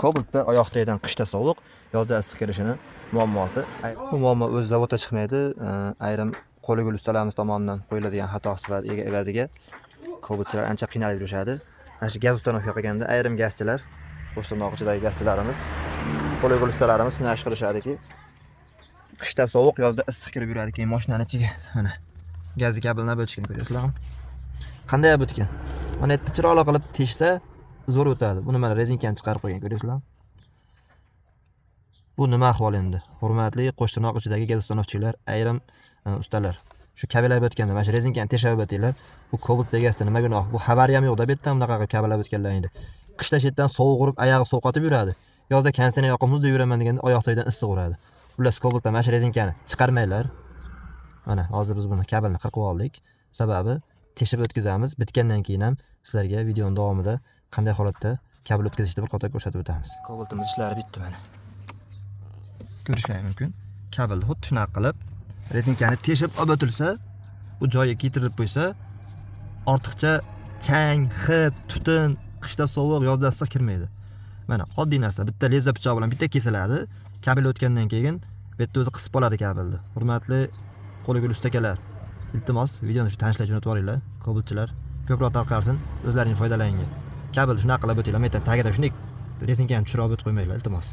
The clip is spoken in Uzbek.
Kobaltda oyoq tagidan qishda sovuq, yozda issiq kelishini muammosi. Bu muammo o'z zavodda chiqmaydi. Ayrim qo'li-gul ustalarimiz tomonidan qo'yiladigan xato sifat evaziga kobaltchilar ancha qiynalib yurishadi. Ana shu gaz ustanovi qilganda ayrim gazchilar, Qo'shtirnoq ichidagi gazchilarimiz, qo'li-gul ustalarimiz shuni ash qilishadiki, qishda sovuq, yozda issiq kirib yuradi. Keyin mashinaning ichiga mana gaz kabelni o'tishini ko'rasizlarmi? Qanday o'tgan? Mana yerda chiroqli qilib teshsa zo'r o'tadi. Buni mana rezinkani chiqarib qo'ygan, ko'ryapsizlarmi? Bu nima ahvol endi? Hurmatli Qo'shtirnoq ichidagi gaz ustanovchilar, ayrim ustalar. Shu kabelab o'tganda mana shu rezinkani teshib o'tinglar. Bu kobalt degasida nima gunoh? Bu xabari ham yo'q-da, bu yerdan bunaqa qilib kabelab o'tganlaringda. Qishda chetdan sovuq urib, oyog'i sovqotib yuradi. Yozda kansini yoqimizda yuraman deganda oyoq tagidan issiq uradi. Xullas kobaltdan mana shu rezinkani chiqarmanglar. Mana hozir biz buni kabelni qirqib oldik. Sababi teshib o'tkazamiz. Bitgandan keyin ham sizlarga videoning davomida qanday holatda kabel o'tkazishni bir qator ko'rsatib o'tamiz. Kobaltimiz ishlari bitdi mana. Ko'rishingiz mumkin. Kabelni xuddi shunaqa qilib rezinkani teshib olib o'tilsa, bu joyiga keltirib qo'ysa, ortiqcha chang, hid, tutun, qishda sovuq, yozda issiq kirmaydi. Mana oddiy narsa, bitta leza pichoq bilan bitta kesiladi. Kabel o'tgandan keyin bu yerda o'zi qisib oladi kabelni. Hurmatli qo'li-gul ustakalar, iltimos videoni shu tanishlarga unutib olinglar. Kobaltchilar ko'proq tarqalsin, o'zlaringiz foydalaning. Kabel shunaqa qilib o'tinglar. Men aytaman, tagida shunday rezinkani tushirib olib qo'ymanglar, iltimos.